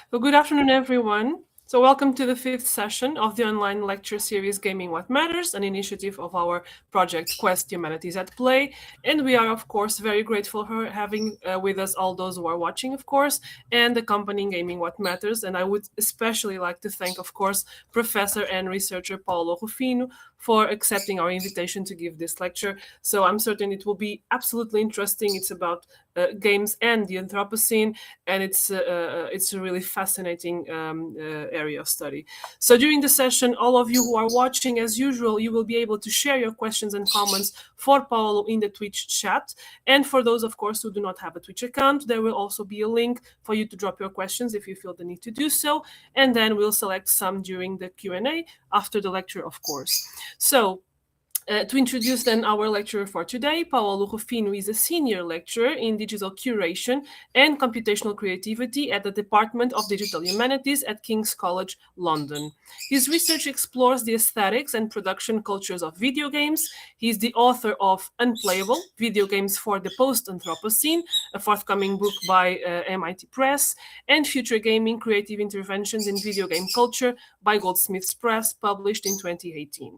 Well, good afternoon, everyone. So welcome to the fifth session of the online lecture series Gaming What Matters, an initiative of our project Quest Humanities at Play. And we are, of course, very grateful for having with us all those who are watching, of course, and accompanying Gaming What Matters. And I would especially like to thank, of course, Professor and researcher Paolo Ruffino for accepting our invitation to give this lecture. So I'm certain it will be absolutely interesting. It's about games and the Anthropocene, and it's a really fascinating area of study. So during the session, all of you who are watching, as usual, you will be able to share your questions and comments for Paolo in the Twitch chat. And for those, of course, who do not have a Twitch account, there will also be a link for you to drop your questions if you feel the need to do so. And then we'll select some during the Q&A after the lecture, of course. So to introduce then our lecturer for today, Paolo Ruffino is a senior lecturer in digital curation and computational creativity at the Department of Digital Humanities at King's College, London. His research explores the aesthetics and production cultures of video games. He is the author of Unplayable, Video Games for the Post-Anthropocene, a forthcoming book by MIT Press, and Future Gaming, Creative Interventions in Video Game Culture by Goldsmiths Press, published in 2018.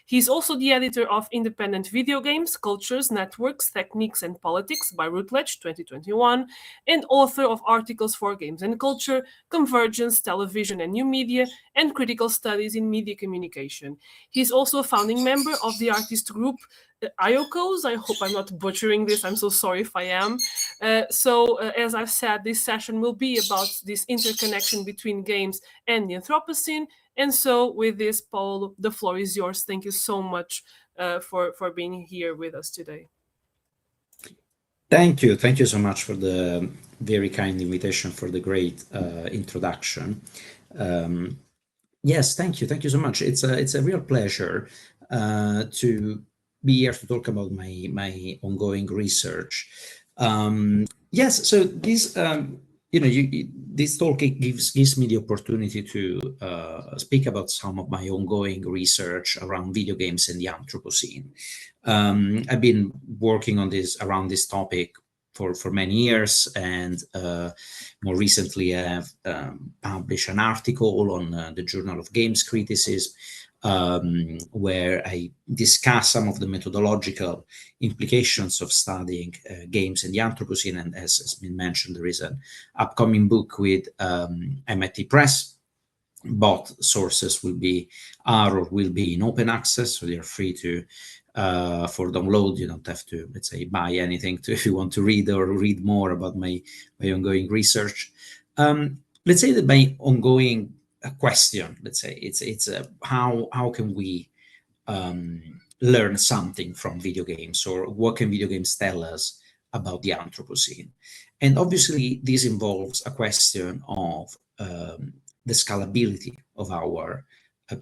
He's also the editor of Independent Videogames, Cultures, Networks, Techniques and Politics by Routledge 2021, and author of articles for Games and Culture, Convergence, Television and New Media, and Critical Studies in Media Communication. He's also a founding member of the artist group IOCOSE. I hope I'm not butchering this. I'm so sorry if I am. As I've said, this session will be about this interconnection between games and the Anthropocene. And so with this, Paul, the floor is yours. Thank you so much for being here with us today. Thank you. Thank you so much for the very kind invitation, for the great introduction. Yes, thank you. Thank you so much. It's a real pleasure to be here to talk about my ongoing research. Yes, so this this talk gives me the opportunity to speak about some of my ongoing research around video games and the Anthropocene. I've been working on around this topic for many years, and more recently I have published an article on the Journal of Games Criticism, where I discuss some of the methodological implications of studying games in the Anthropocene. And as has been mentioned, there is an upcoming book with MIT Press. Both sources will be in open access, so they are free to for download. You don't have to, let's say, buy anything if you want to read or read more about my ongoing research. Let's say that my ongoing question, let's say, it's how can we learn something from video games, or what can video games tell us about the Anthropocene? And obviously this involves a question of the scalability of our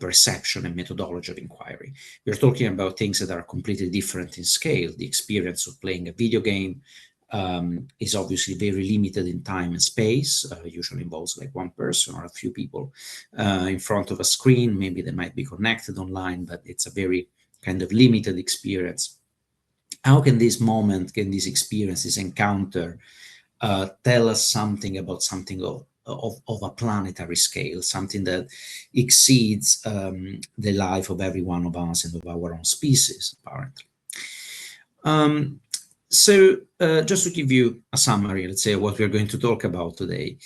perception and methodology of inquiry. We're talking about things that are completely different in scale. The experience of playing a video game is obviously very limited in time and space. Usually involves like one person or a few people in front of a screen. Maybe they might be connected online, but it's a very kind of limited experience. How can this moment, can this experience, this encounter tell us something about something of a planetary scale, something that exceeds the life of every one of us and of our own species, apparently. So just to give you a summary, let's say, what we're going to talk about today,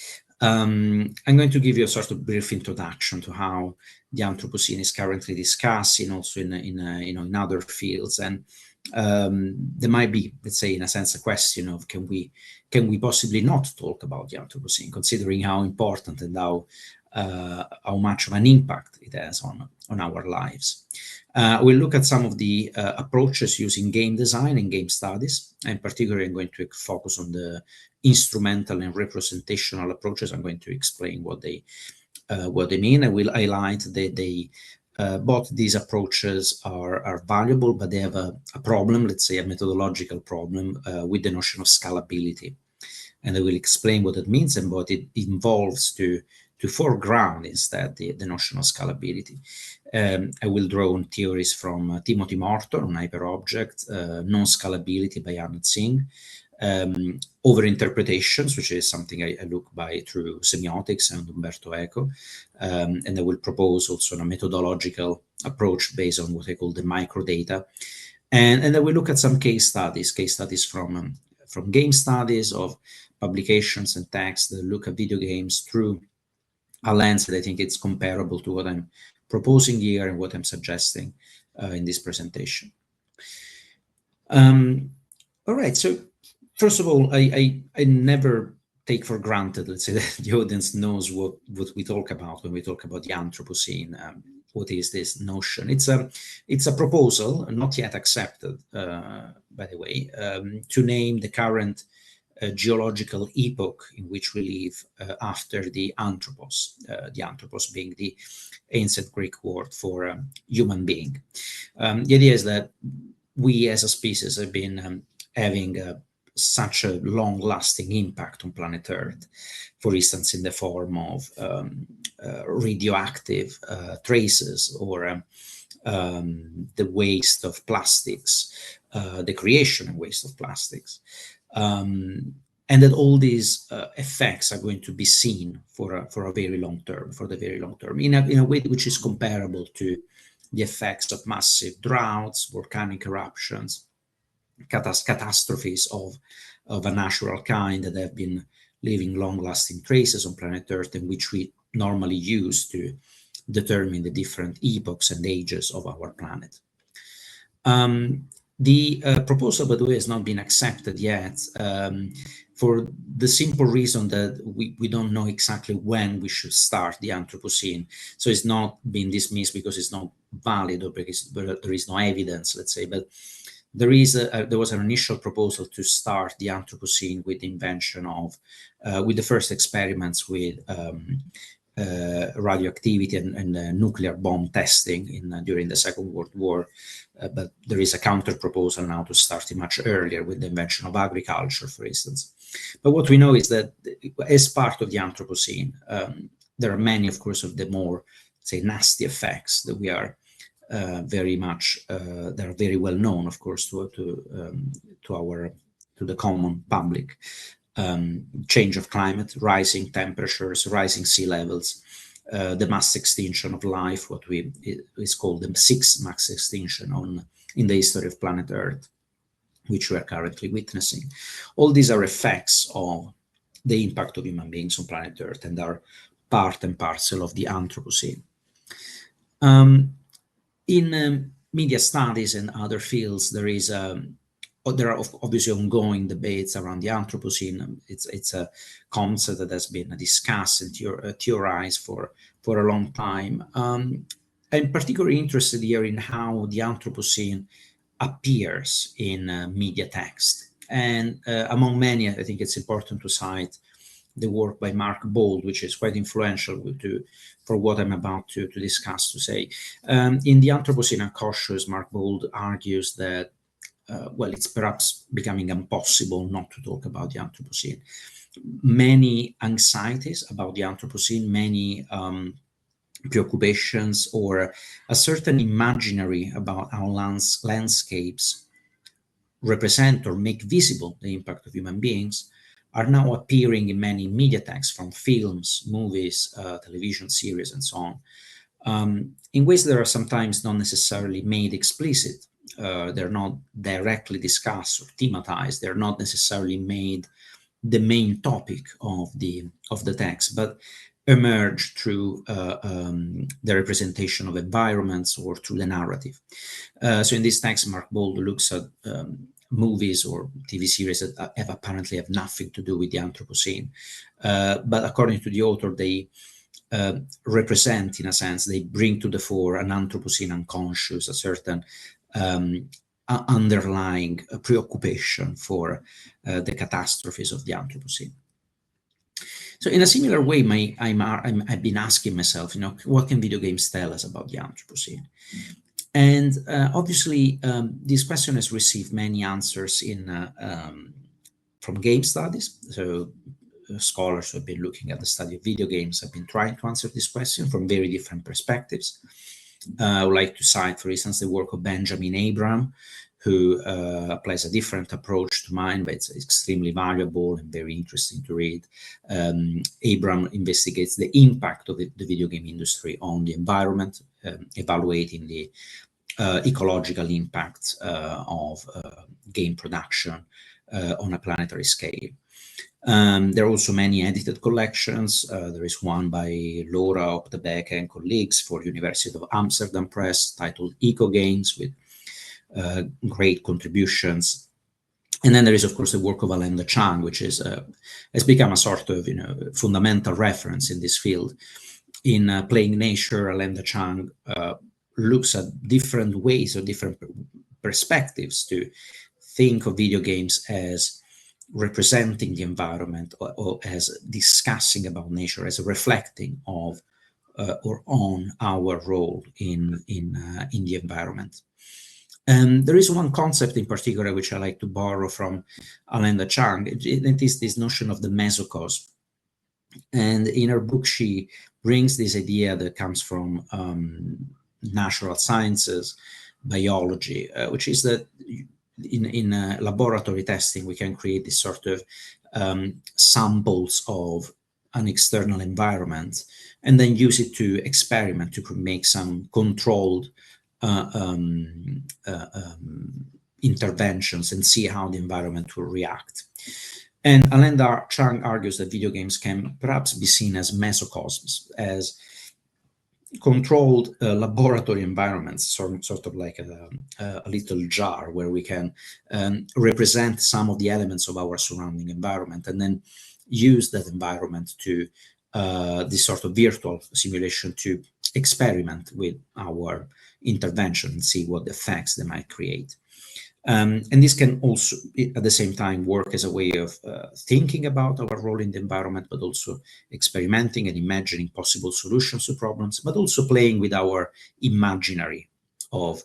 I'm going to give you a sort of brief introduction to how the Anthropocene is currently discussed, and also in other fields. And there might be, let's say, in a sense, a question of can we possibly not talk about the Anthropocene, considering how important and how much of an impact it has on our lives. We'll look at some of the approaches used in game design and game studies. In particular, I'm going to focus on the instrumental and representational approaches. I'm going to explain what they mean. I will highlight that both these approaches are valuable, but they have a problem, let's say a methodological problem, with the notion of scalability. And I will explain what it means and what it involves to foreground instead the notion of scalability. I will draw on theories from Timothy Morton on hyperobject, non-scalability by Arnett Singh, over-interpretations, which is something I look by through semiotics and Umberto Eco. And I will propose also a methodological approach based on what I call the microdata. And then we look at some case studies from game studies of publications and texts that look at video games through a lens that I think it's comparable to what I'm proposing here and what I'm suggesting in this presentation. All right, so first of all, I never take for granted, let's say, that the audience knows what we talk about when we talk about the Anthropocene. What is this notion? It's a proposal, not yet accepted, by the way, to name the current geological epoch in which we live after the anthropos being the ancient Greek word for human being. The idea is that we as a species have been having such a long-lasting impact on planet Earth, for instance, in the form of radioactive traces or the waste of plastics, the creation and waste of plastics. And that all these effects are going to be seen for a very long term, in a way which is comparable to the effects of massive droughts, volcanic eruptions, catastrophes of a natural kind that have been leaving long-lasting traces on planet Earth, and which we normally use to determine the different epochs and ages of our planet. The proposal, by the way, has not been accepted yet, for the simple reason that we don't know exactly when we should start the Anthropocene. So it's not been dismissed because it's not valid or because there is no evidence, let's say, but there was an initial proposal to start the Anthropocene with the invention of, with the first experiments with radioactivity and nuclear bomb testing during the Second World War. But there is a counter proposal now to start it much earlier with the invention of agriculture, for instance. But what we know is that as part of the Anthropocene, there are many, of course, of the more, say, nasty effects that we are very much, that are very well known, of course, to the common public. Change of climate, rising temperatures, rising sea levels, the mass extinction of life, what is called the sixth mass extinction in the history of planet Earth, which we are currently witnessing. All these are effects of the impact of human beings on planet Earth and are part and parcel of the Anthropocene. In media studies and other fields, there are obviously ongoing debates around the Anthropocene. It's a concept that has been discussed and theorized for a long time. I'm particularly interested here in how the Anthropocene appears in media text. And among many, I think it's important to cite the work by Mark Bold, which is quite influential for what I'm about to discuss, to say. In the Anthropocene IOCOSE, Mark Bold argues that well, it's perhaps becoming impossible not to talk about the Anthropocene. Many anxieties about the Anthropocene, many preoccupations, or a certain imaginary about how landscapes represent or make visible the impact of human beings are now appearing in many media texts, from films, movies, television series, and so on, in ways that are sometimes not necessarily made explicit. They're not directly discussed or thematized. They're not necessarily made the main topic of the text, but emerge through the representation of environments or through the narrative. So in this text, Mark Bold looks at movies or TV series that apparently have nothing to do with the Anthropocene, but according to the author, they represent, in a sense, they bring to the fore an Anthropocene unconscious, a certain underlying preoccupation for the catastrophes of the Anthropocene. So in a similar way, I've been asking myself, what can video games tell us about the Anthropocene? And obviously, this question has received many answers from game studies. So scholars who have been looking at the study of video games have been trying to answer this question from very different perspectives. I would like to cite, for instance, the work of Benjamin Abraham, who applies a different approach to mine, but it's extremely valuable and very interesting to read. Abram investigates the impact of the video game industry on the environment, evaluating the ecological impact of game production on a planetary scale. There are also many edited collections. There is one by Laura Optebeke and colleagues for University of Amsterdam Press titled Eco-Games, with great contributions. And then there is, of course, the work of Alenda Chang, which is has become a sort of fundamental reference in this field. In Playing Nature, Alenda Chang looks at different ways or different perspectives to think of video games as representing the environment, or as discussing about nature, as reflecting of or on our role in the environment. And there is one concept in particular which I like to borrow from Alenda Chang. It is this notion of the mesocosm. And in her book, she brings this idea that comes from natural sciences, biology, which is that in laboratory testing, we can create this sort of samples of an external environment and then use it to experiment, to make some controlled interventions and see how the environment will react. And Alenda Chang argues that video games can perhaps be seen as mesocosms, as controlled laboratory environments, sort of like a little jar where we can represent some of the elements of our surrounding environment and then use that environment to this sort of virtual simulation to experiment with our intervention and see what effects they might create. And this can also, at the same time, work as a way of thinking about our role in the environment, but also experimenting and imagining possible solutions to problems, but also playing with our imaginary of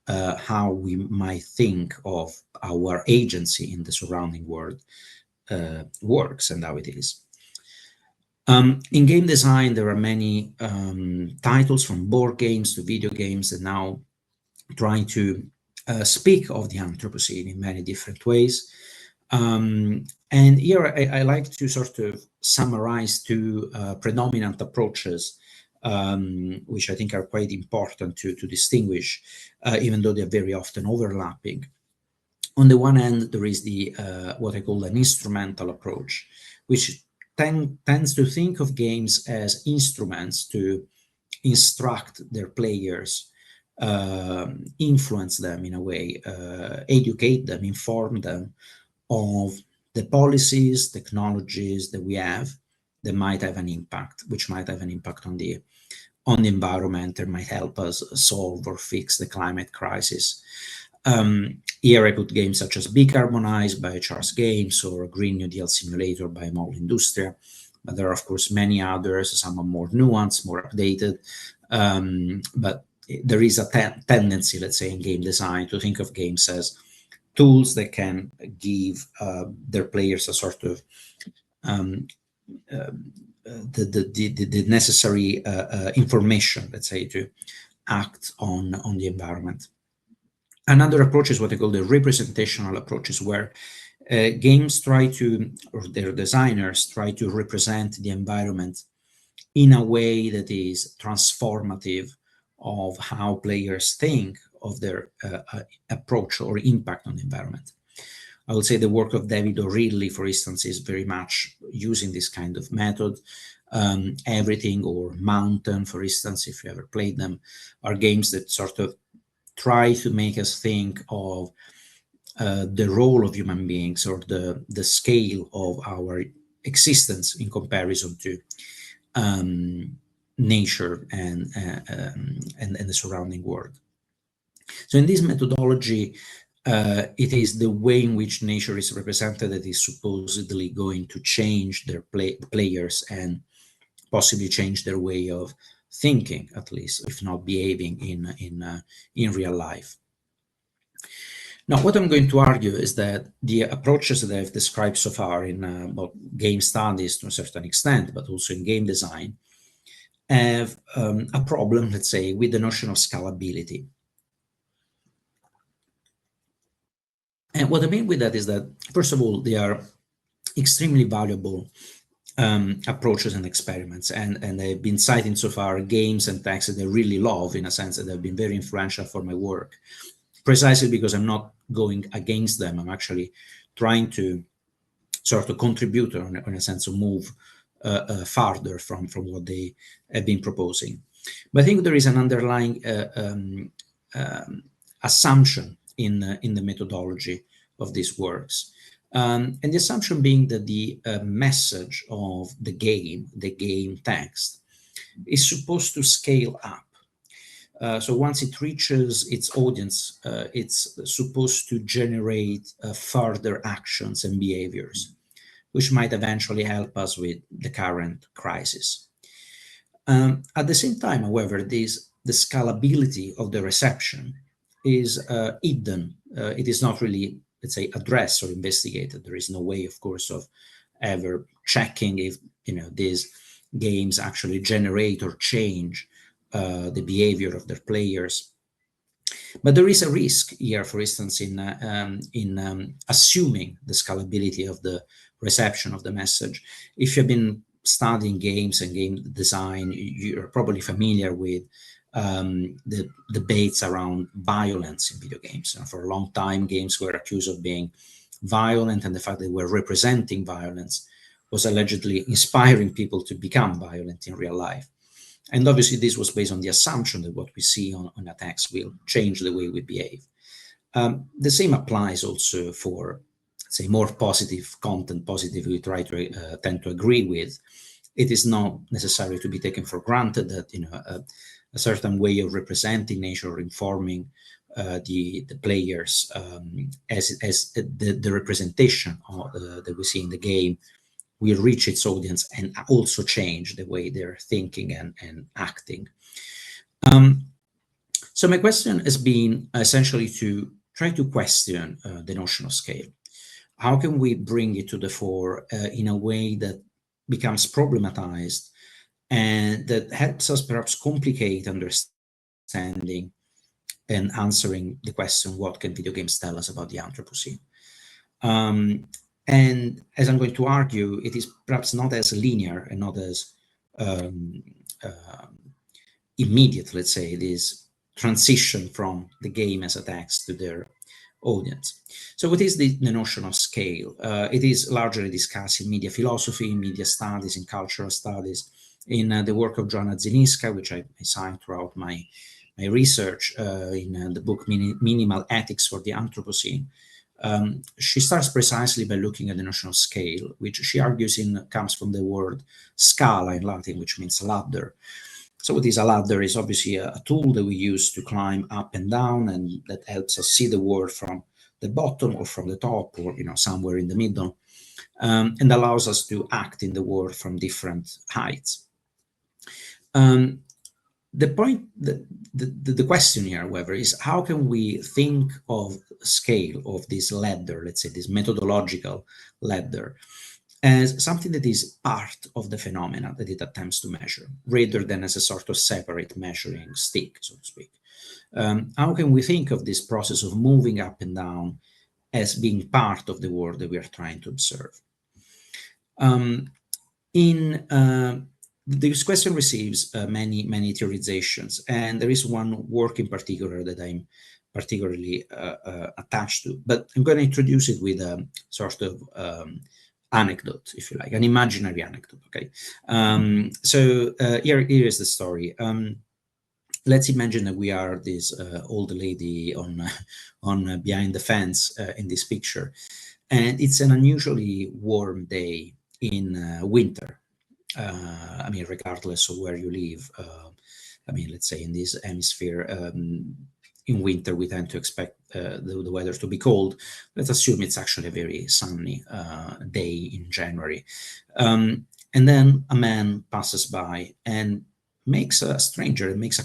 how we might think of our agency in the surrounding world works and how it is. In game design, there are many titles, from board games to video games, that now trying to speak of the Anthropocene in many different ways. And here I like to sort of summarize two predominant approaches, which I think are quite important to distinguish, even though they're very often overlapping. On the one hand, there is the what I call an instrumental approach, which tends to think of games as instruments to instruct their players, influence them in a way, educate them, inform them of the policies, technologies that we have that might have an impact, which might have an impact on the environment, and might help us solve or fix the climate crisis. Here I put games such as Decarbonize by Charles Games or Green New Deal Simulator by Mall Industria, but there are of course many others. Some are more nuanced, more updated, but there is a tendency, let's say, in game design to think of games as tools that can give their players a sort of the necessary information, let's say, to act on the environment. Another approach is what I call the representational approaches, where games try to, or their designers try to represent the environment in a way that is transformative of how players think of their approach or impact on the environment. I would say the work of David O'Reilly, for instance, is very much using this kind of method. Everything or Mountain, for instance, if you ever played them, are games that sort of try to make us think of the role of human beings, or the scale of our existence in comparison to nature and the surrounding world. So in this methodology, it is the way in which nature is represented that is supposedly going to change their players and possibly change their way of thinking, at least, if not behaving in real life. Now, what I'm going to argue is that the approaches that I've described so far in game studies to a certain extent, but also in game design, have a problem, let's say, with the notion of scalability. And what I mean with that is that, first of all, they are extremely valuable approaches and experiments, and they've been citing so far games and texts that I really love, in a sense that they've been very influential for my work, precisely because I'm not going against them. I'm actually trying to sort of contribute, or in a sense, of move farther from what they have been proposing. But I think there is an underlying assumption in the methodology of these works. And the assumption being that the message of the game text, is supposed to scale up. So once it reaches its audience, it's supposed to generate further actions and behaviors, which might eventually help us with the current crisis. At the same time, however, the scalability of the reception is hidden. It is not really, let's say, addressed or investigated. There is no way, of course, of ever checking if these games actually generate or change the behavior of their players. But there is a risk here, for instance, in assuming the scalability of the reception of the message. If you've been studying games and game design, you're probably familiar with the debates around violence in video games. For a long time, games were accused of being violent, and the fact that they were representing violence was allegedly inspiring people to become violent in real life. And obviously, this was based on the assumption that what we see on a text will change the way we behave. The same applies also for, say, more positive content, positive we tend to agree with. It is not necessary to be taken for granted that a certain way of representing nature or informing the players as the representation that we see in the game will reach its audience and also change the way they're thinking and acting. So my question has been essentially to try to question the notion of scale. How can we bring it to the fore in a way that becomes problematized and that helps us perhaps complicate understanding and answering the question, what can video games tell us about the Anthropocene? And as I'm going to argue, it is perhaps not as linear and not as immediate, let's say, this transition from the game as a text to their audience. So what is the notion of scale? It is largely discussed in media philosophy, media studies, in cultural studies, in the work of Joanna Ziniska, which I cite throughout my research in the book Minimal Ethics for the Anthropocene. She starts precisely by looking at the notion of scale, which she argues comes from the word scala in Latin, which means ladder. So what is a ladder is obviously a tool that we use to climb up and down, and that helps us see the world from the bottom or from the top, or somewhere in the middle, and allows us to act in the world from different heights. The point, the question here, however, is how can we think of scale of this ladder, let's say this methodological ladder, as something that is part of the phenomena that it attempts to measure, rather than as a sort of separate measuring stick, so to speak. How can we think of this process of moving up and down as being part of the world that we are trying to observe? This question receives many theorizations, and there is one work in particular that I'm particularly attached to, but I'm going to introduce it with a sort of anecdote, if you like, an imaginary anecdote, okay? So here is the story. Let's imagine that we are this old lady on behind the fence in this picture, and it's an unusually warm day in winter. I mean, regardless of where you live, I mean, let's say in this hemisphere, in winter, we tend to expect the weather to be cold. Let's assume it's actually a very sunny day in January. And then a man passes by and makes a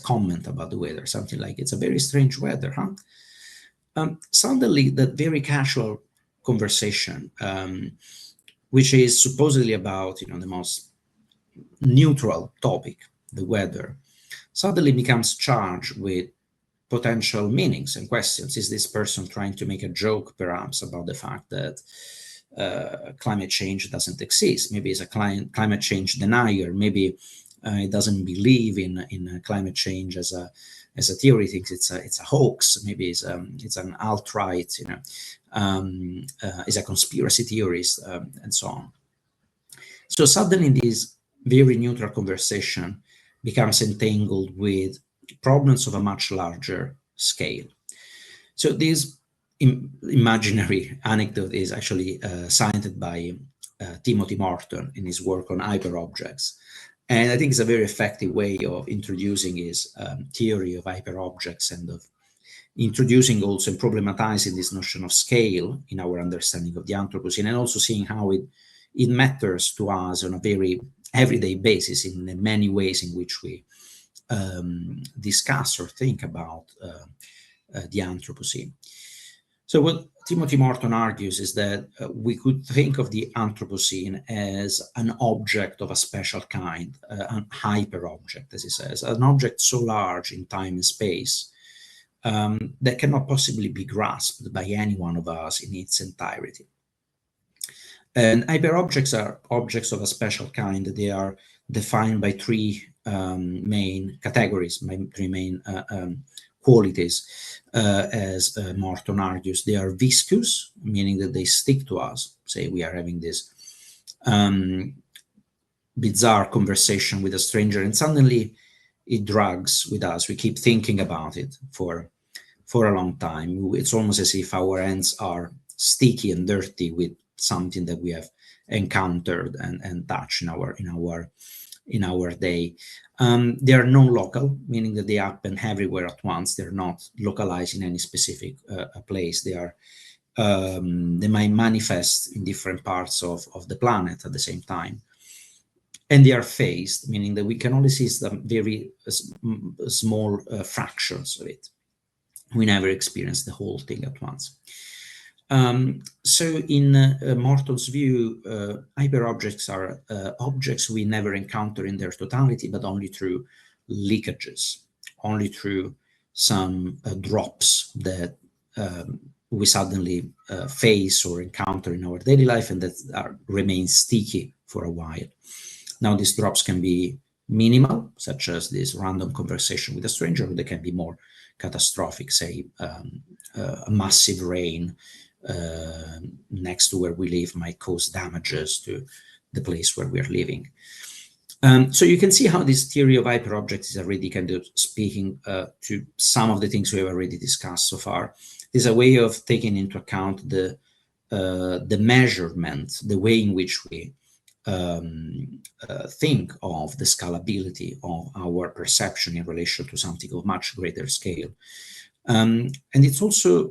comment about the weather, something like, "It's a very strange weather, huh?" Suddenly, that very casual conversation, which is supposedly about, the most neutral topic, the weather, suddenly becomes charged with potential meanings and questions. Is this person trying to make a joke, perhaps, about the fact that climate change doesn't exist? Maybe it's a climate change denier. Maybe it doesn't believe in climate change as a theory. Thinks it's a hoax. Maybe it's an alt-right, is a conspiracy theorist, and so on. So suddenly this very neutral conversation becomes entangled with problems of a much larger scale. So this imaginary anecdote is actually cited by Timothy Morton in his work on hyperobjects. And I think it's a very effective way of introducing his theory of hyperobjects and of introducing also and problematizing this notion of scale in our understanding of the Anthropocene, and also seeing how it matters to us on a very everyday basis in the many ways in which we discuss or think about the Anthropocene. So what Timothy Morton argues is that we could think of the Anthropocene as an object of a special kind, an hyper-object, as he says, an object so large in time and space that cannot possibly be grasped by any one of us in its entirety. And hyperobjects are objects of a special kind. They are defined by three main categories, three main qualities, as Morton argues. They are viscous, meaning that they stick to us. Say we are having this bizarre conversation with a stranger, and suddenly it drags with us. We keep thinking about it for a long time. It's almost as if our hands are sticky and dirty with something that we have encountered and touched in our day. They are non-local, meaning that they happen everywhere at once. They're not localized in any specific place. They might manifest in different parts of the planet at the same time. And they are phased, meaning that we can only see some very small fractions of it. We never experience the whole thing at once. So in Morton's view, hyperobjects are objects we never encounter in their totality, but only through leakages, only through some drops that we suddenly face or encounter in our daily life and that remain sticky for a while. Now, these drops can be minimal, such as this random conversation with a stranger, or they can be more catastrophic, say a massive rain next to where we live might cause damages to the place where we are living. So you can see how this theory of hyperobjects is already kind of speaking to some of the things we have already discussed so far. There's a way of taking into account the measurement, the way in which we think of the scalability of our perception in relation to something of much greater scale. And it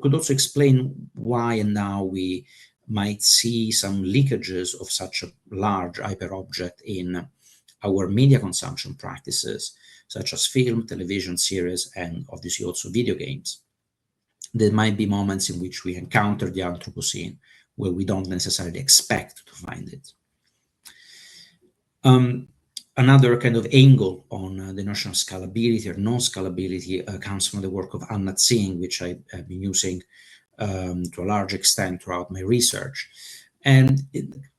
could also explain why and now we might see some leakages of such a large hyperobject in our media consumption practices, such as film, television series, and obviously also video games. There might be moments in which we encounter the Anthropocene where we don't necessarily expect to find it. Another kind of angle on the notion of scalability or non-scalability comes from the work of Anna Tsing, which I have been using to a large extent throughout my research. And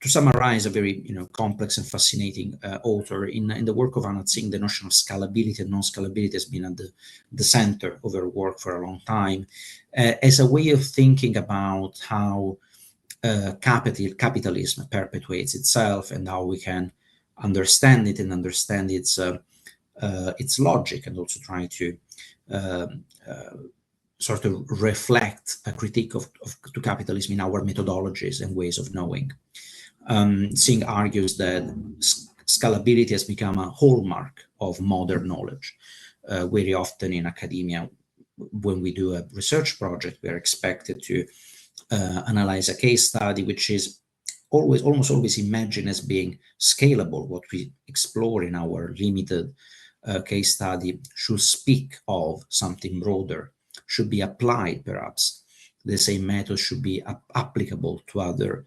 to summarize, a very complex and fascinating author, in the work of Anna Tsing, the notion of scalability and non-scalability has been at the center of her work for a long time, as a way of thinking about how capitalism perpetuates itself and how we can understand it and understand its logic, and also try to sort of reflect a critique to capitalism in our methodologies and ways of knowing. Singh argues that scalability has become a hallmark of modern knowledge. Very often in academia, when we do a research project, we are expected to analyze a case study, which is almost always imagined as being scalable. What we explore in our limited case study should speak of something broader, should be applied perhaps. The same method should be applicable to other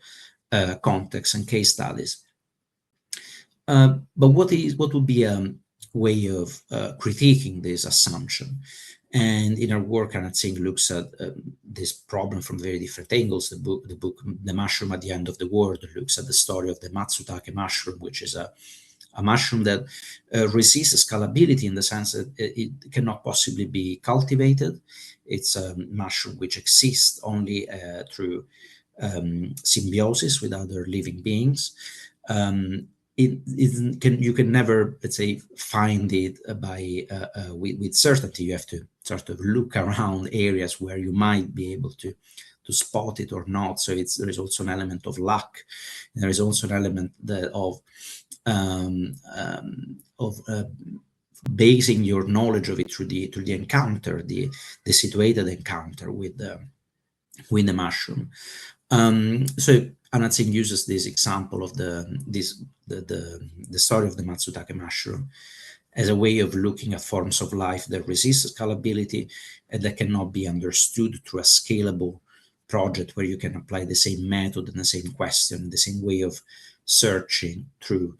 contexts and case studies. But what would be a way of critiquing this assumption? And in our work, Anat Singh looks at this problem from very different angles. The book, The Mushroom at the End of the World, looks at the story of the Matsutake mushroom, which is a mushroom that resists scalability in the sense that it cannot possibly be cultivated. It's a mushroom which exists only through symbiosis with other living beings. You can never, let's say, find it by with certainty. You have to sort of look around areas where you might be able to spot it or not. So there is also an element of luck. There is also an element of basing your knowledge of it through the encounter, the situated encounter with the mushroom. So Anat Singh uses this example of the story of the Matsutake mushroom as a way of looking at forms of life that resist scalability and that cannot be understood through a scalable project where you can apply the same method and the same question, the same way of searching through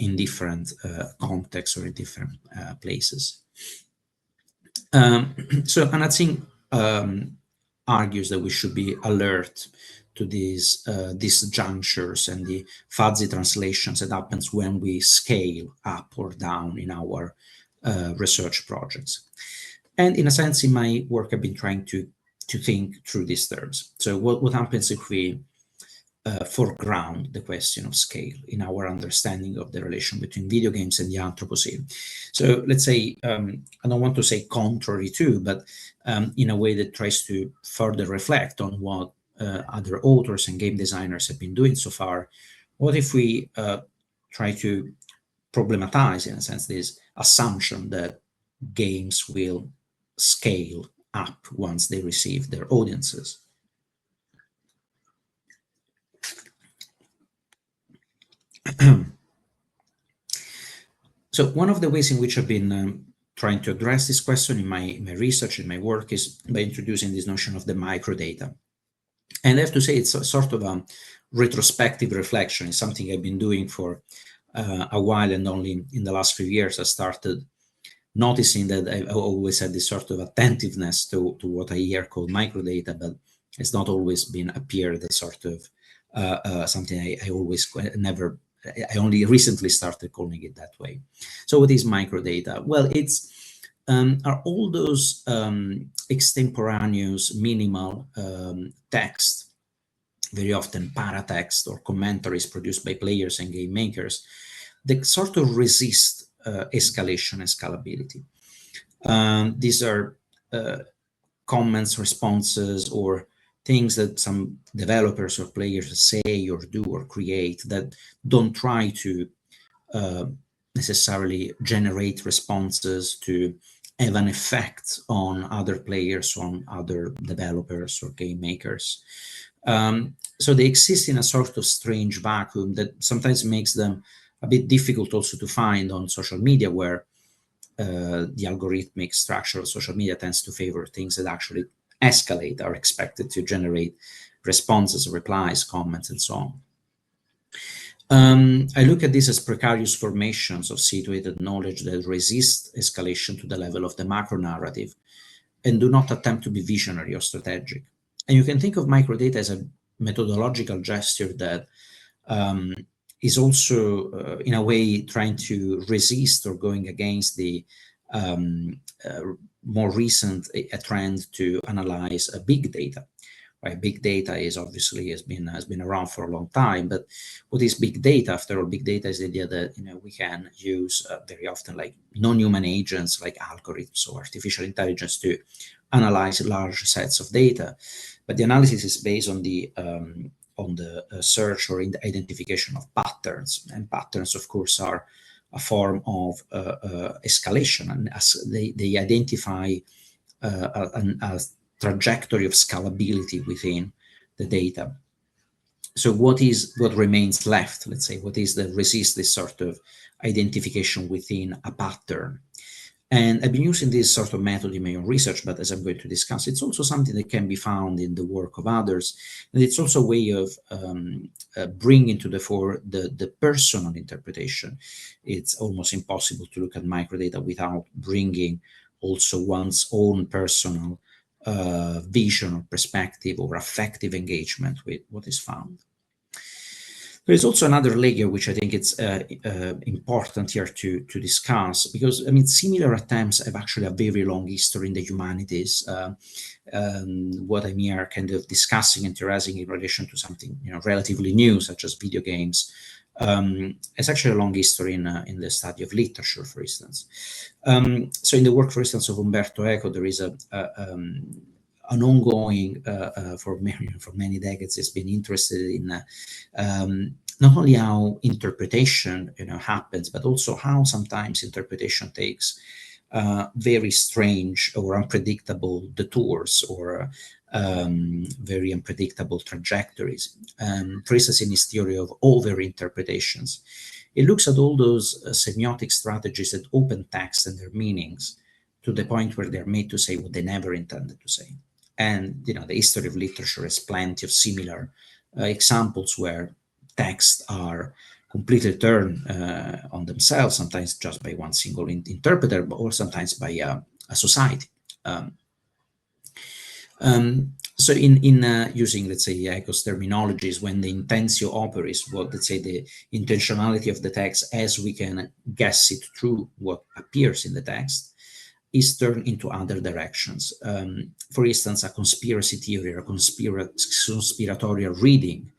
in different contexts or in different places. So Anat Singh argues that we should be alert to these disjunctures and the fuzzy translations that happens when we scale up or down in our research projects. And in a sense, in my work, I've been trying to think through these terms. So what happens if we foreground the question of scale in our understanding of the relation between video games and the Anthropocene? So let's say, I don't want to say contrary to, but in a way that tries to further reflect on what other authors and game designers have been doing so far. What if we try to problematize, in a sense, this assumption that games will scale up once they receive their audiences? So one of the ways in which I've been trying to address this question in my research, in my work, is by introducing this notion of the microdata. And I have to say, it's a sort of a retrospective reflection. It's something I've been doing for a while, and only in the last few years I started noticing that I always had this sort of attentiveness to what I hear called microdata, but it's not always been appeared as sort of something I always never. I only recently started calling it that way. So what is microdata? Well, it's are all those extemporaneous minimal text, very often paratext or commentaries produced by players and game makers, that sort of resist escalation and scalability. These are comments, responses, or things that some developers or players say or do or create that don't try to necessarily generate responses to have an effect on other players, on other developers or game makers. So they exist in a sort of strange vacuum that sometimes makes them a bit difficult also to find on social media, where the algorithmic structure of social media tends to favor things that actually escalate, are expected to generate responses, replies, comments, and so on. I look at this as precarious formations of situated knowledge that resist escalation to the level of the macro narrative and do not attempt to be visionary or strategic. And you can think of microdata as a methodological gesture that is also, in a way, trying to resist or going against the more recent trend to analyze big data. Right? Big data is obviously has been around for a long time, but what is big data? After all, big data is the idea that we can use very often like non-human agents like algorithms or artificial intelligence to analyze large sets of data, but the analysis is based on the search or in the identification of patterns, and patterns, of course, are a form of escalation, and as they identify a trajectory of scalability within the data. So what remains left, let's say, what is the resist this sort of identification within a pattern? And I've been using this sort of method in my own research, but as I'm going to discuss, it's also something that can be found in the work of others. And it's also a way of bringing to the fore the personal interpretation. It's almost impossible to look at microdata without bringing also one's own personal vision or perspective or affective engagement with what is found. There is also another layer which I think it's important here to discuss, because I mean similar attempts have actually a very long history in the humanities. What I'm here kind of discussing and theorizing in relation to something relatively new, such as video games, it's actually a long history in the study of literature, for instance. So in the work, for instance, of Umberto Eco, there is an ongoing, for many decades, has been interested in not only how interpretation happens, but also how sometimes interpretation takes very strange or unpredictable detours or very unpredictable trajectories. For instance, in his theory of over-interpretations, it looks at all those semiotic strategies that open text and their meanings to the point where they're made to say what they never intended to say. And the history of literature has plenty of similar examples where texts are completely turned on themselves, sometimes just by one single interpreter, or sometimes by a society. So in using, let's say, IOCOSE terminologies, when the intentio operis, what, let's say, the intentionality of the text as we can guess it through what appears in the text, is turned into other directions. For instance, a conspiracy theory or a conspiratorial reading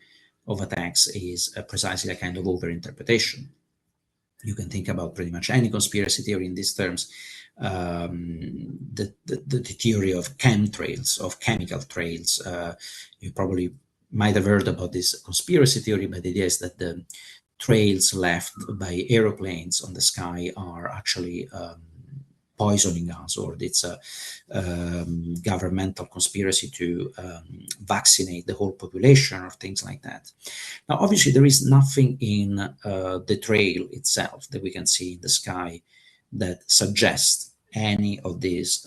of a text is precisely a kind of overinterpretation. You can think about pretty much any conspiracy theory in these terms. The theory of chemtrails, of chemical trails. You probably might have heard about this conspiracy theory, but the idea is that the trails left by aeroplanes on the sky are actually poisoning us, or it's a governmental conspiracy to vaccinate the whole population, or things like that. Now, obviously, there is nothing in the trail itself that we can see in the sky that suggests any of these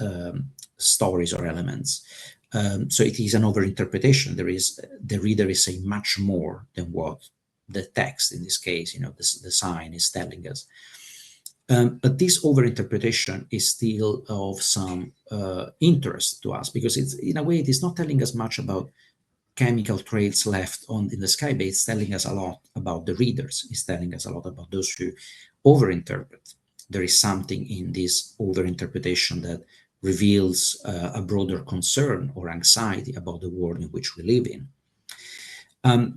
stories or elements. So it is an overinterpretation. The reader is saying much more than what the text, in this case, the sign, is telling us. But this overinterpretation is still of some interest to us, because it's, in a way, it is not telling us much about chemical trails left in the sky, but it's telling us a lot about the readers. It's telling us a lot about those who overinterpret. There is something in this overinterpretation that reveals a broader concern or anxiety about the world in which we live in.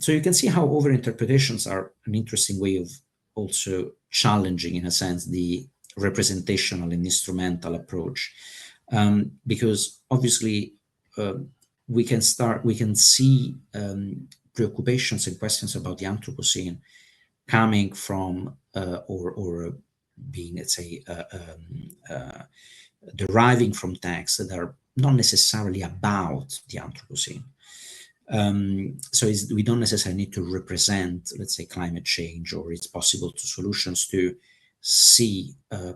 So you can see how overinterpretations are an interesting way of also challenging, in a sense, the representational and instrumental approach, because obviously we can see preoccupations and questions about the Anthropocene coming from or being, let's say, deriving from texts that are not necessarily about the Anthropocene. So we don't necessarily need to represent, let's say, climate change or its possible solutions to see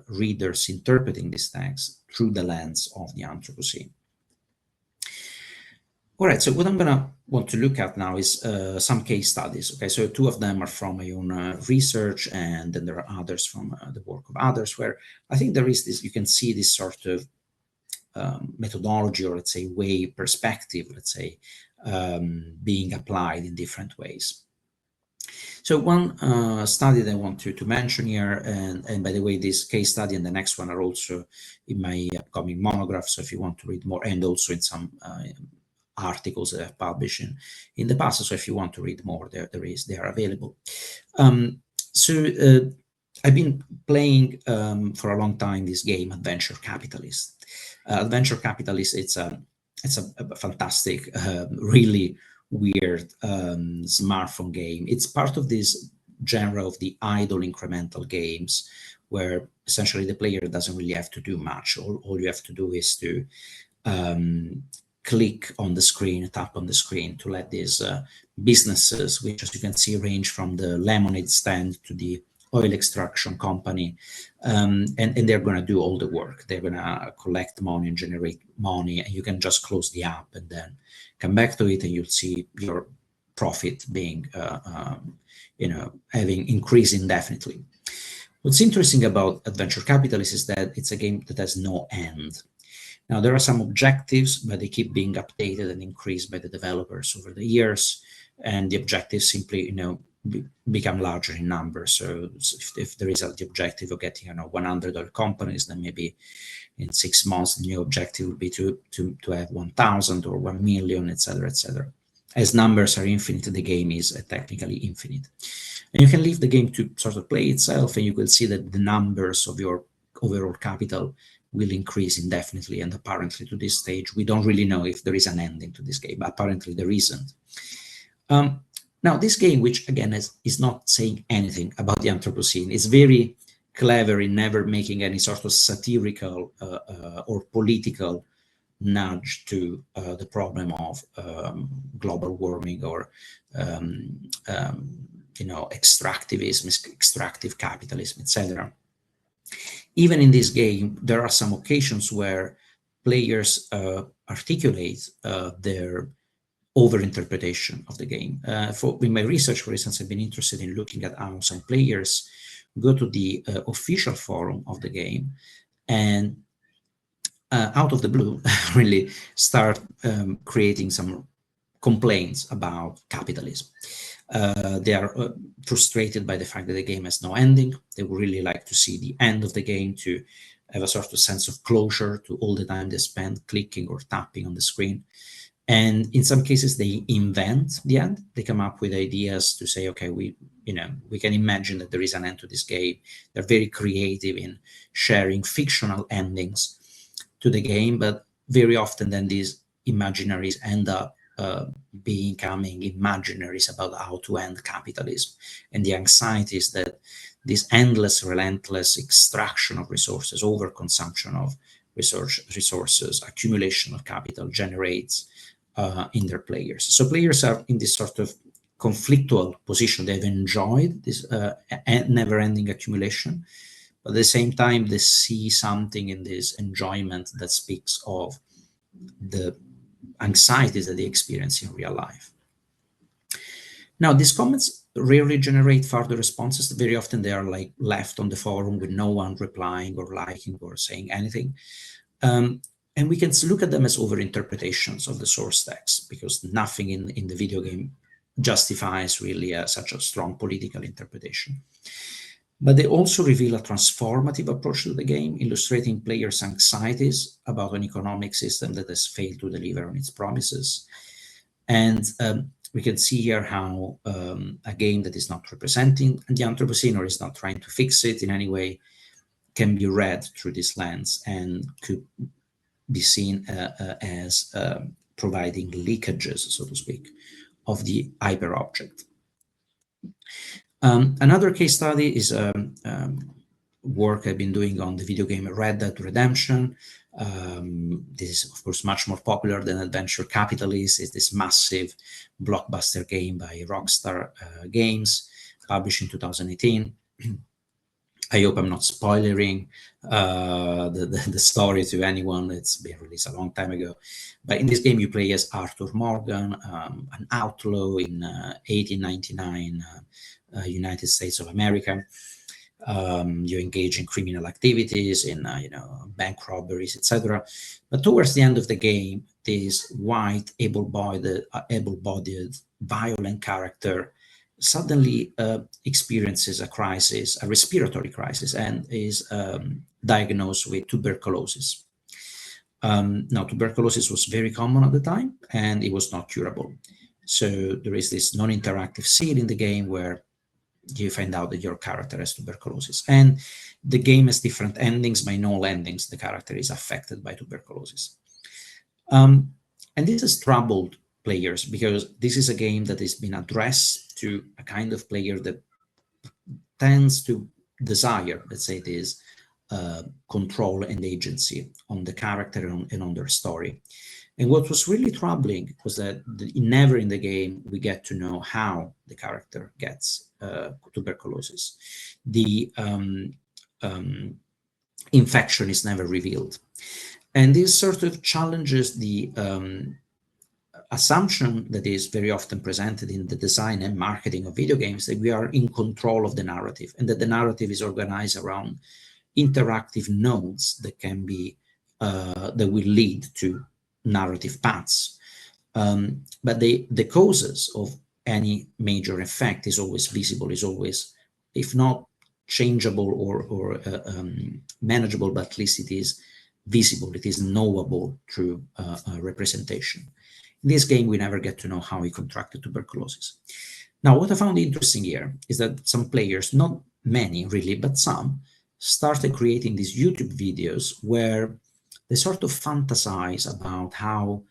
readers interpreting this text through the lens of the Anthropocene. All right, so what I'm going to want to look at now is some case studies. Okay, so two of them are from my own research, and then there are others from the work of others, where I think there is this, you can see this sort of methodology, or let's say way, perspective, let's say, being applied in different ways. So one study that I want to mention here, and by the way, this case study and the next one are also in my upcoming monograph, so if you want to read more, and also in some articles that I've published in the past, so if you want to read more, they are available. So I've been playing for a long time this game, Adventure Capitalist. Adventure Capitalist, it's a fantastic, really weird smartphone game. It's part of this genre of the idle incremental games, where essentially the player doesn't really have to do much. All you have to do is to click on the screen, tap on the screen to let these businesses, which, as you can see, range from the lemonade stand to the oil extraction company, and they're going to do all the work. They're going to collect money and generate money, and you can just close the app and then come back to it, and you'll see your profit being, having increased indefinitely. What's interesting about Adventure Capitalist is that it's a game that has no end. Now, there are some objectives, but they keep being updated and increased by the developers over the years, and the objectives simply, become larger in numbers. So if there is the objective of getting, 100 companies, then maybe in 6 months, the new objective would be to have 1,000 or 1 million, etc., etc. As numbers are infinite, the game is technically infinite. And you can leave the game to sort of play itself, and you will see that the numbers of your overall capital will increase indefinitely. And apparently to this stage, we don't really know if there is an ending to this game, but apparently there isn't. Now, this game, which again is not saying anything about the Anthropocene, is very clever in never making any sort of satirical or political nudge to the problem of global warming or extractivism, extractive capitalism, etc. Even in this game, there are some occasions where players articulate their overinterpretation of the game. In my research, for instance, I've been interested in looking at how some players go to the official forum of the game and out of the blue, really start creating some complaints about capitalism. They are frustrated by the fact that the game has no ending. They would really like to see the end of the game, to have a sort of sense of closure to all the time they spend clicking or tapping on the screen. And in some cases, they invent the end. They come up with ideas to say, okay, we can imagine that there is an end to this game. They're very creative in sharing fictional endings to the game, but very often then these imaginaries end up becoming imaginaries about how to end capitalism and the anxieties that this endless, relentless extraction of resources, overconsumption of resources, accumulation of capital generates in their players. So players are in this sort of conflictual position. They've enjoyed this never-ending accumulation, but at the same time, they see something in this enjoyment that speaks of the anxieties that they experience in real life. Now, these comments rarely generate further responses. Very often they are like left on the forum with no one replying or liking or saying anything. And we can look at them as overinterpretations of the source text, because nothing in the video game justifies really such a strong political interpretation. But they also reveal a transformative approach to the game, illustrating players' anxieties about an economic system that has failed to deliver on its promises. And we can see here how a game that is not representing the Anthropocene or is not trying to fix it in any way can be read through this lens and could be seen as providing leakages, so to speak, of the hyperobject. Another case study is work I've been doing on the video game Red Dead Redemption. This is, of course, much more popular than Adventure Capitalist. It's this massive blockbuster game by Rockstar Games, published in 2018. I hope I'm not spoiling the story to anyone. It's been released a long time ago. But in this game, you play as Arthur Morgan, an outlaw in 1899 United States of America. You engage in criminal activities, in bank robberies, etc. But towards the end of the game, this white, able-bodied, violent character suddenly experiences a crisis, a respiratory crisis, and is diagnosed with tuberculosis. Now, tuberculosis was very common at the time, and it was not curable. So there is this non-interactive scene in the game where you find out that your character has tuberculosis. And the game has different endings. By all endings, the character is affected by tuberculosis. And this has troubled players, because this is a game that has been addressed to a kind of player that tends to desire, let's say this, control and agency on the character and on their story. And what was really troubling was that never in the game we get to know how the character gets tuberculosis. The infection is never revealed. And this sort of challenges the assumption that is very often presented in the design and marketing of video games, that we are in control of the narrative, and that the narrative is organized around interactive nodes that can be that will lead to narrative paths. But the causes of any major effect is always visible, is always, if not changeable or manageable, but at least it is visible, it is knowable through representation. In this game, we never get to know how he contracted tuberculosis. Now, what I found interesting here is that some players, not many really, but some, started creating these YouTube videos where they sort of fantasize about how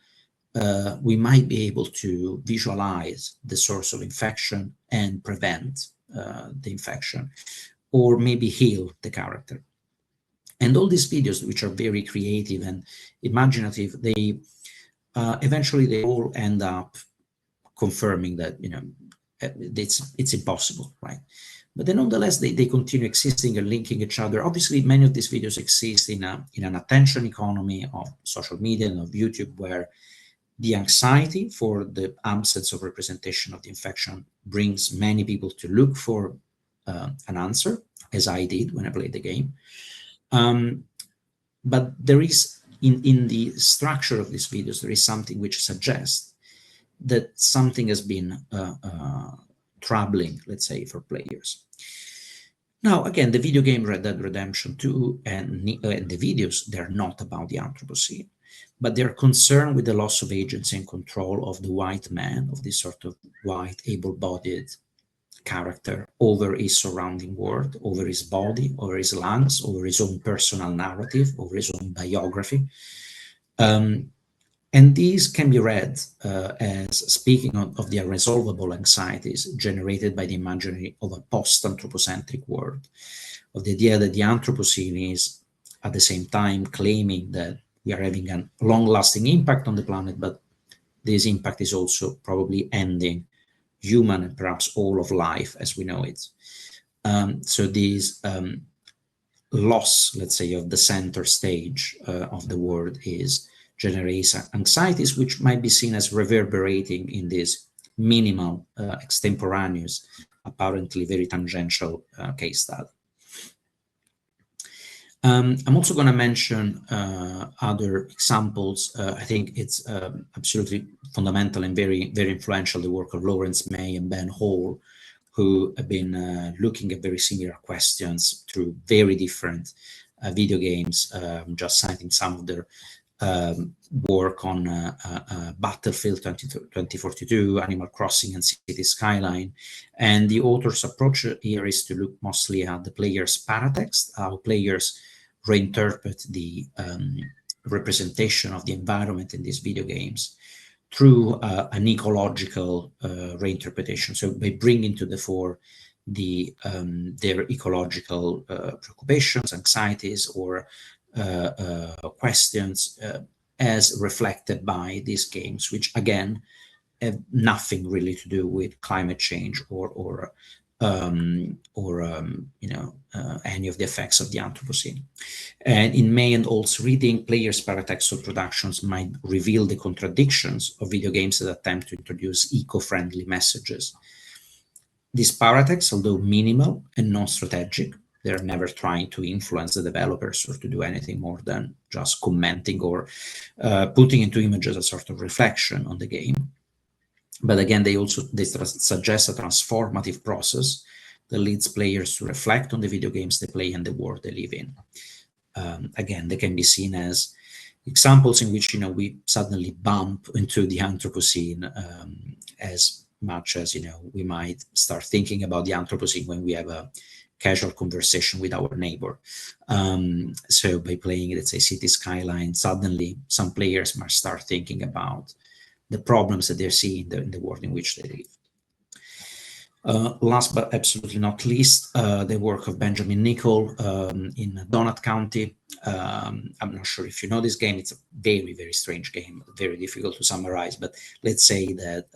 we might be able to visualize the source of infection and prevent the infection, or maybe heal the character. And all these videos, which are very creative and imaginative, they eventually they all end up confirming that it's impossible, right? But then nonetheless they continue existing and linking each other. Obviously, many of these videos exist in an attention economy of social media and of YouTube, where the anxiety for the absence of representation of the infection brings many people to look for an answer, as I did when I played the game. But there is, in the structure of these videos, there is something which suggests that something has been troubling, let's say, for players. Now, again, the video game Red Dead Redemption 2 and the videos, they're not about the Anthropocene, but they're concerned with the loss of agency and control of the white man, of this sort of white, able-bodied character over his surrounding world, over his body, over his lungs, over his own personal narrative, over his own biography. And these can be read as speaking of the unresolvable anxieties generated by the imaginary of a post-anthropocentric world, of the idea that the Anthropocene is at the same time claiming that we are having a long-lasting impact on the planet, but this impact is also probably ending human and perhaps all of life as we know it. So this loss, let's say, of the center stage of the world generates anxieties which might be seen as reverberating in this minimal, extemporaneous, apparently very tangential case study. I'm also going to mention other examples. I think it's absolutely fundamental and very, very influential, the work of Lawrence May and Ben Hall, who have been looking at very similar questions through very different video games. Just citing some of their work on Battlefield 2042, Animal Crossing, and City Skyline. And the author's approach here is to look mostly at the player's paratext, how players reinterpret the representation of the environment in these video games through an ecological reinterpretation. So by bringing to the fore their ecological preoccupations, anxieties, or questions as reflected by these games, which again have nothing really to do with climate change or any of the effects of the Anthropocene. And in May and Hall's reading, players' paratextual productions might reveal the contradictions of video games that attempt to introduce eco-friendly messages. These paratexts, although minimal and non-strategic, they're never trying to influence the developers or to do anything more than just commenting or putting into images a sort of reflection on the game. But again, they suggest a transformative process that leads players to reflect on the video games they play and the world they live in. Again, they can be seen as examples in which we suddenly bump into the Anthropocene as much as we might start thinking about the Anthropocene when we have a casual conversation with our neighbor. So by playing, let's say, City Skyline, suddenly some players might start thinking about the problems that they're seeing in the world in which they live. Last but absolutely not least, the work of Benjamin Nichol in Donut County. I'm not sure if you know this game. It's a very, very strange game, very difficult to summarize. But let's say that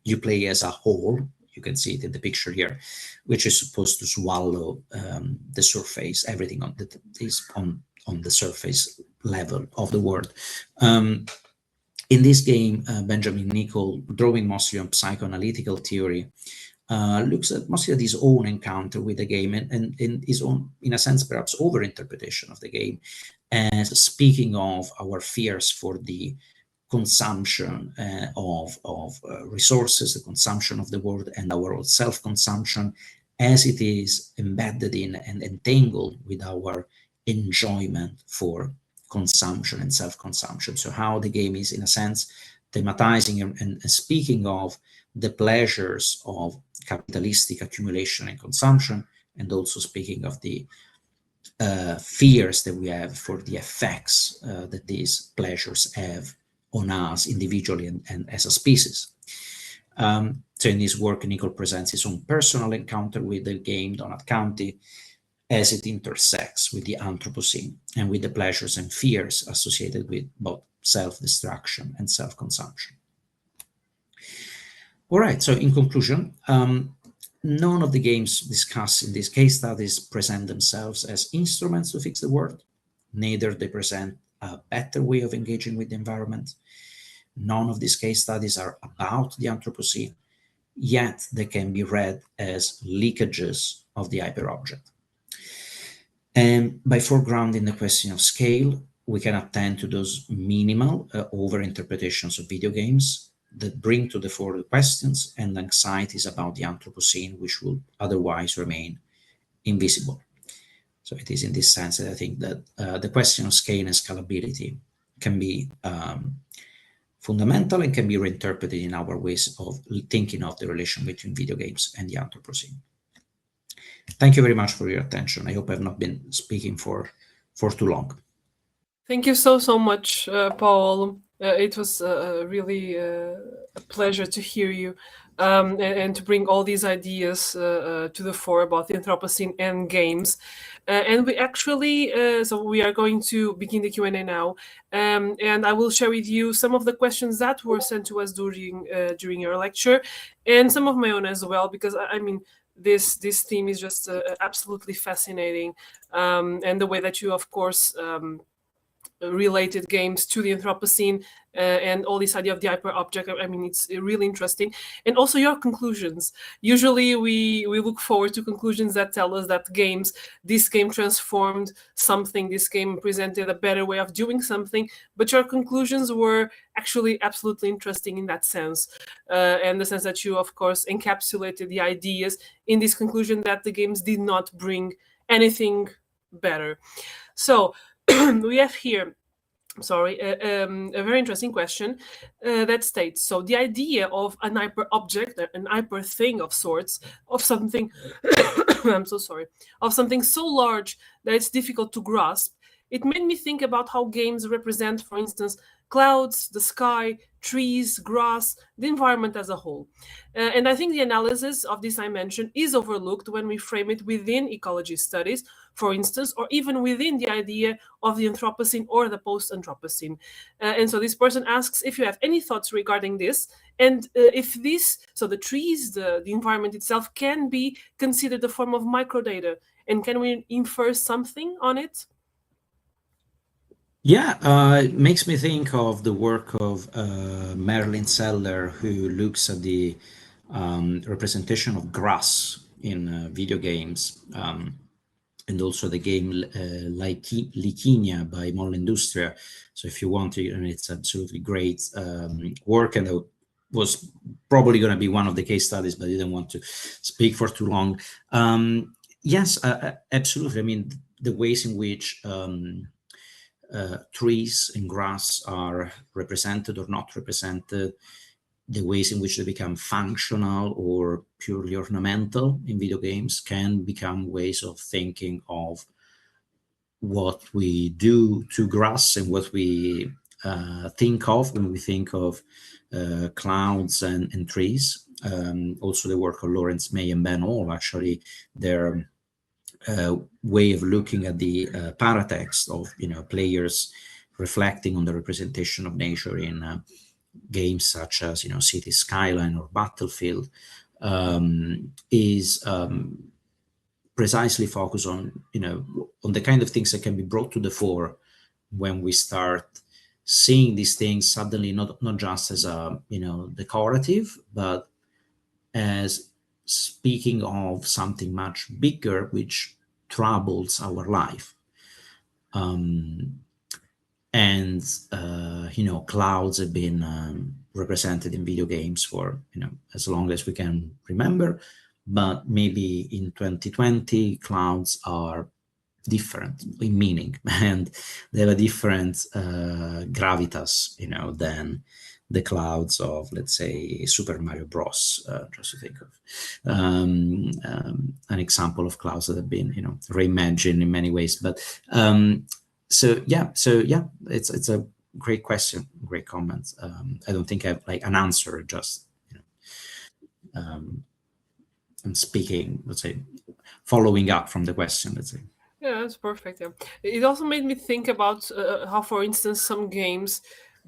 you play as a whole. You can see it in the picture here, which is supposed to swallow the surface, everything is on the surface level of the world. In this game, Benjamin Nicol, drawing mostly on psychoanalytical theory, looks at mostly at his own encounter with the game and his own, in a sense, perhaps over-interpretation of the game, as speaking of our fears for the consumption of resources, the consumption of the world, and our self-consumption as it is embedded in and entangled with our enjoyment for consumption and self-consumption. So how the game is, in a sense, thematizing and speaking of the pleasures of capitalistic accumulation and consumption, and also speaking of the fears that we have for the effects that these pleasures have on us individually and as a species. So in this work, Nicol presents his own personal encounter with the game Donut County as it intersects with the Anthropocene and with the pleasures and fears associated with both self-destruction and self-consumption. All right, so in conclusion, none of the games discussed in these case studies present themselves as instruments to fix the world. Neither they present a better way of engaging with the environment. None of these case studies are about the Anthropocene, yet they can be read as leakages of the hyperobject. And by foregrounding the question of scale, we can attend to those minimal over-interpretations of video games that bring to the fore the questions and anxieties about the Anthropocene, which will otherwise remain invisible. So it is in this sense that I think that the question of scale and scalability can be fundamental and can be reinterpreted in our ways of thinking of the relation between video games and the Anthropocene. Thank you very much for your attention. I hope I've not been speaking for too long. Thank you so much, Paul. It was really a pleasure to hear you and to bring all these ideas to the fore about the Anthropocene and games. And we actually, so we are going to begin the Q&A now. And I will share with you some of the questions that were sent to us during your lecture, and some of my own as well, because I mean, this theme is just absolutely fascinating. And the way that you, of course, related games to the Anthropocene and all this idea of the hyper object. I mean, it's really interesting. And also your conclusions. Usually we look forward to conclusions that tell us that this game transformed something, this game presented a better way of doing something, but your conclusions were actually absolutely interesting in that sense. And the sense that you, of course, encapsulated the ideas in this conclusion that the games did not bring anything better. So we have here, a very interesting question that states, so the idea of an hyper object, an hyper thing of sorts, of something, I'm so sorry, of something so large that it's difficult to grasp, it made me think about how games represent, for instance, clouds, the sky, trees, grass, the environment as a whole. And I think the analysis of this dimension is overlooked when we frame it within ecology studies, for instance, or even within the idea of the Anthropocene or the post-Anthropocene. And so this person asks if you have any thoughts regarding this, and if this, so the trees, the environment itself, can be considered a form of microdata, and can we infer something on it? Yeah, it makes me think of the work of Marilyn Seller, who looks at the representation of grass in video games, and also the game Liquinia by Mollindustria. So if you want to, and it's absolutely great work, and it was probably going to be one of the case studies, but I didn't want to speak for too long. Yes, absolutely. I mean, the ways in which trees and grass are represented or not represented, the ways in which they become functional or purely ornamental in video games can become ways of thinking of what we do to grass and what we think of when we think of clouds and trees. Also the work of Lawrence May and Ben Hall, actually, their way of looking at the paratext of players reflecting on the representation of nature in games such as City Skyline or Battlefield is precisely focused on on the kind of things that can be brought to the fore when we start seeing these things suddenly not just as a, you know, decorative, but as speaking of something much bigger which troubles our life. And you know, clouds have been represented in video games for, you know, as long as we can remember, but maybe in 2020 clouds are different in meaning and they have a different gravitas, you know, than the clouds of, let's say, Super Mario Bros. Just to think of an example of clouds that have been, you know, reimagined in many ways. But so yeah, it's a great question, great comment. I don't think I have like an answer, just, you know, I'm speaking, let's say, following up from the question, let's say. Yeah, that's perfect. Yeah. It also made me think about how, for instance, some games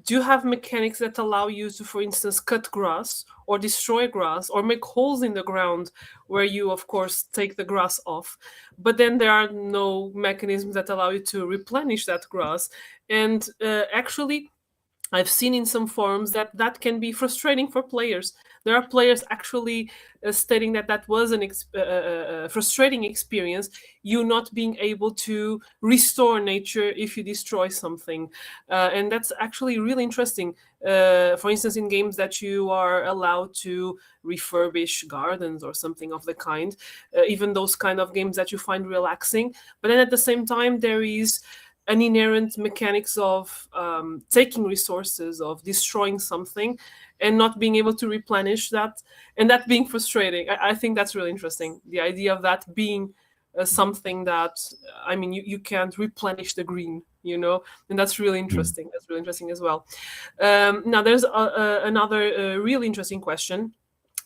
do have mechanics that allow you to, for instance, cut grass or destroy grass or make holes in the ground where you, of course, take the grass off. But then there are no mechanisms that allow you to replenish that grass. And actually, I've seen in some forums that that can be frustrating for players. There are players actually stating that that was an frustrating experience, you not being able to restore nature if you destroy something. And that's actually really interesting. For instance, in games that you are allowed to refurbish gardens or something of the kind, even those kind of games that you find relaxing. But then at the same time, there is an inherent mechanics of taking resources, of destroying something, and not being able to replenish that, and that being frustrating. I think that's really interesting. The idea of that being something that, I mean, you can't replenish the green, you know, and that's really interesting. That's really interesting as well. Now, there's another really interesting question.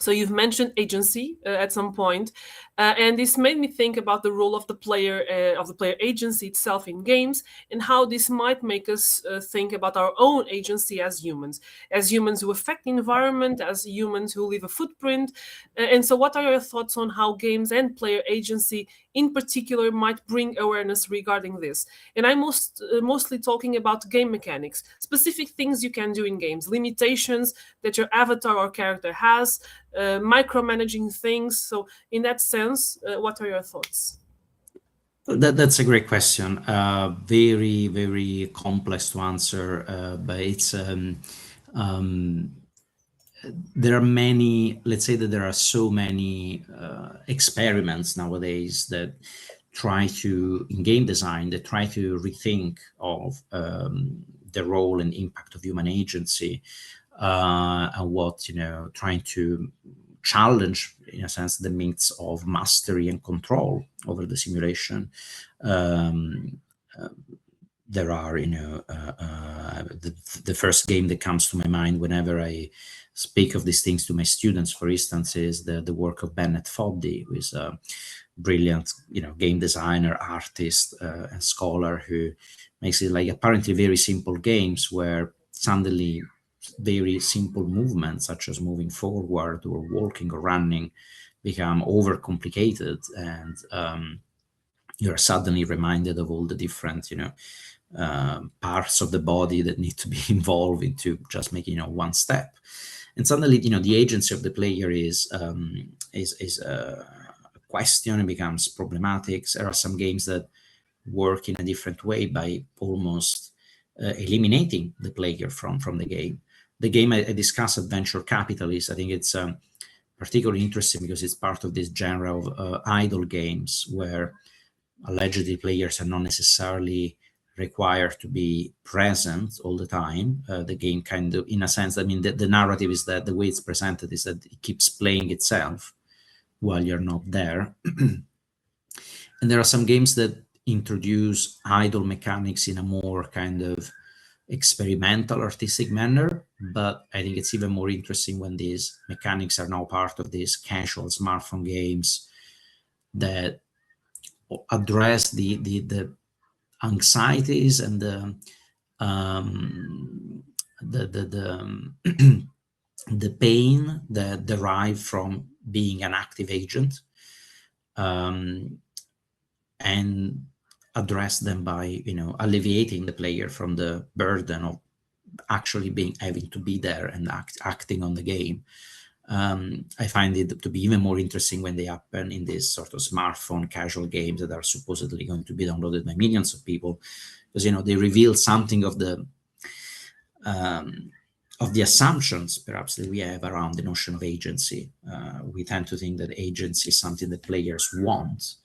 So you've mentioned agency at some point, and this made me think about the role of the player agency itself in games, and how this might make us think about our own agency as humans who affect the environment, as humans who leave a footprint. And so, what are your thoughts on how games and player agency, in particular, might bring awareness regarding this? And I'm mostly talking about game mechanics, specific things you can do in games, limitations that your avatar or character has, micromanaging things. So in that sense, what are your thoughts? That's a great question. Very, very complex to answer, but it's there are many. Let's say that there are so many experiments nowadays that try to, in game design, that try to rethink of the role and impact of human agency, and what, you know, trying to challenge, in a sense, the myths of mastery and control over the simulation. There are, you know, the first game that comes to my mind whenever I speak of these things to my students, for instance, is the work of Bennett Foddy, who is a brilliant, you know, game designer, artist, and scholar, who makes it like apparently very simple games where suddenly very simple movements, such as moving forward or walking or running, become overcomplicated, and you're suddenly reminded of all the different, you know, parts of the body that need to be involved into just making, you know, one step. And suddenly, you know, the agency of the player is a question and becomes problematic. There are some games that work in a different way by almost eliminating the player from the game. The game I discussed, Adventure Capitalist, I think it's particularly interesting because it's part of this genre of idle games where allegedly players are not necessarily required to be present all the time. The game kind of, in a sense, I mean, the narrative is that the way it's presented is that it keeps playing itself while you're not there. And there are some games that introduce idle mechanics in a more kind of experimental, artistic manner, but I think it's even more interesting when these mechanics are now part of these casual smartphone games that address the anxieties and the the pain that derive from being an active agent, and address them by, you know, alleviating the player from the burden of actually having to be there and acting on the game. I find it to be even more interesting when they happen in these sort of smartphone casual games that are supposedly going to be downloaded by millions of people, because they reveal something of the assumptions perhaps that we have around the notion of agency. We tend to think that agency is something that players want,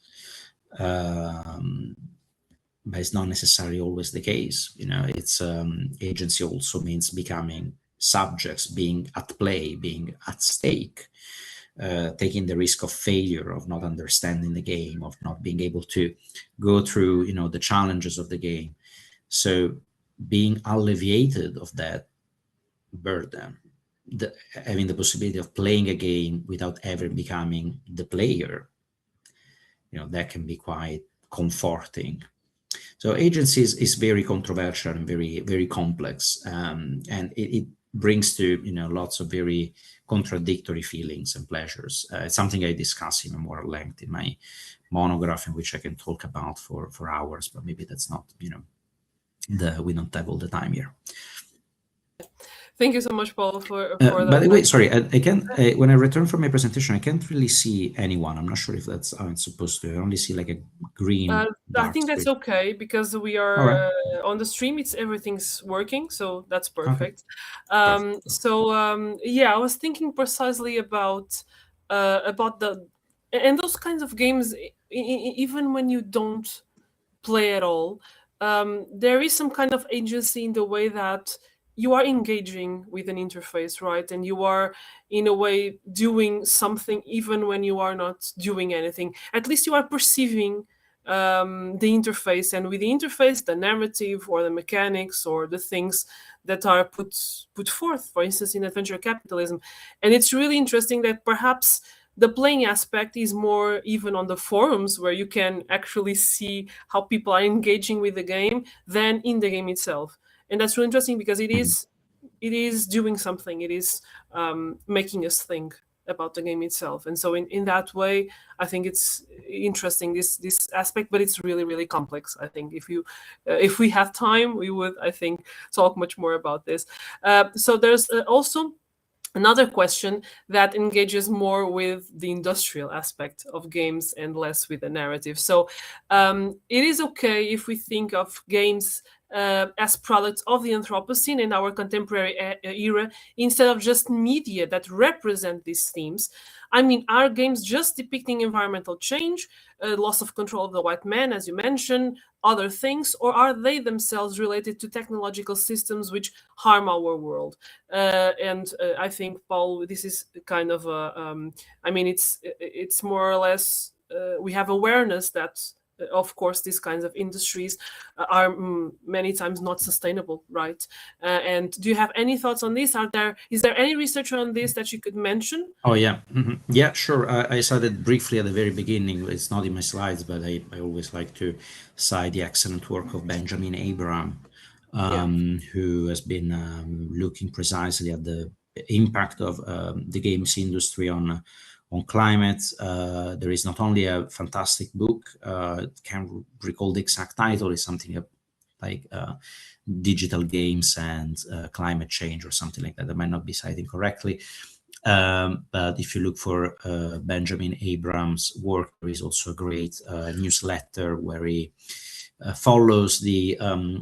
but it's not necessarily always the case. It's agency also means becoming subjects, being at play, being at stake, taking the risk of failure, of not understanding the game, of not being able to go through the challenges of the game. So being alleviated of that burden, having the possibility of playing a game without ever becoming the player, that can be quite comforting. So agency is very controversial and very, very complex, and it brings to lots of very contradictory feelings and pleasures. It's something I discuss in more length in my monograph, in which I can talk about for hours, but maybe that's not we don't have all the time here. Thank you so much, Paul, for by the way, sorry, I can't. When I return from my presentation, I can't really see anyone. I'm not sure if that's how I'm supposed to. I only see like a green. I think that's okay, because we are on the stream. Everything's working, so that's perfect. Okay. Yeah, I was thinking precisely about those kinds of games. Even when you don't play at all, there is some kind of agency in the way that you are engaging with an interface, right? And you are, in a way, doing something even when you are not doing anything. At least you are perceiving the interface, and with the interface, the narrative or the mechanics or the things that are put forth, for instance, in adventure capitalism. And it's really interesting that perhaps the playing aspect is more even on the forums, where you can actually see how people are engaging with the game, than in the game itself. And that's really interesting, because it is doing something. It is making us think about the game itself. And so in that way, I think it's interesting, this aspect, but it's really, really complex. I think if we have time, we would, I think, talk much more about this. So there's also another question that engages more with the industrial aspect of games and less with the narrative. So it is okay if we think of games as products of the Anthropocene in our contemporary era, instead of just media that represent these themes. I mean, are games just depicting environmental change, loss of control of the white man, as you mentioned, other things, or are they themselves related to technological systems which harm our world? I think, Paul, this is kind of it's more or less, we have awareness that, of course, these kinds of industries are many times not sustainable, right? And do you have any thoughts on this? Is there any research on this that you could mention? Oh, yeah. Yeah, sure. I said it briefly at the very beginning. It's not in my slides, but I always like to cite the excellent work of Benjamin Abraham, who has been looking precisely at the impact of the games industry on climate. There is not only a fantastic book, can't recall the exact title, it's something like digital games and climate change or something like that. I might not be citing correctly. But if you look for Benjamin Abraham's work, there is also a great newsletter where he follows the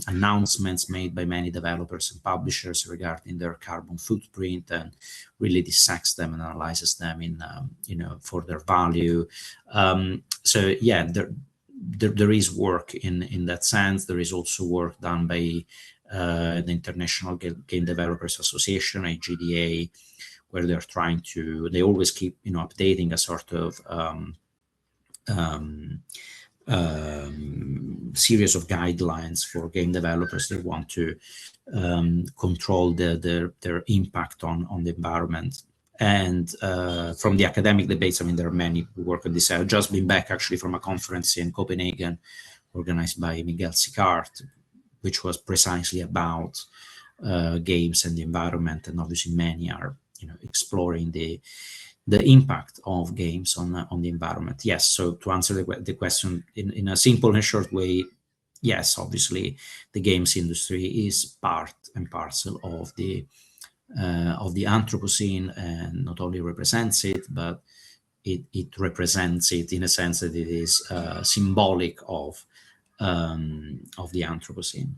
announcements made by many developers and publishers regarding their carbon footprint, and really dissects them and analyzes them in for their value. So yeah, there is work in that sense. There is also work done by the International Game Developers Association, IGDA, where they always keep updating a sort of series of guidelines for game developers that want to control their impact on the environment. And from the academic debates, I mean, there are many who work on this. I've just been back actually from a conference in Copenhagen organized by Miguel Sicart, which was precisely about games and the environment. And obviously many are exploring the impact of games on the environment. Yes, so to answer the question in a simple and short way, yes, obviously, the games industry is part and parcel of the Anthropocene, and not only represents it, but it represents it in a sense that it is symbolic of the Anthropocene.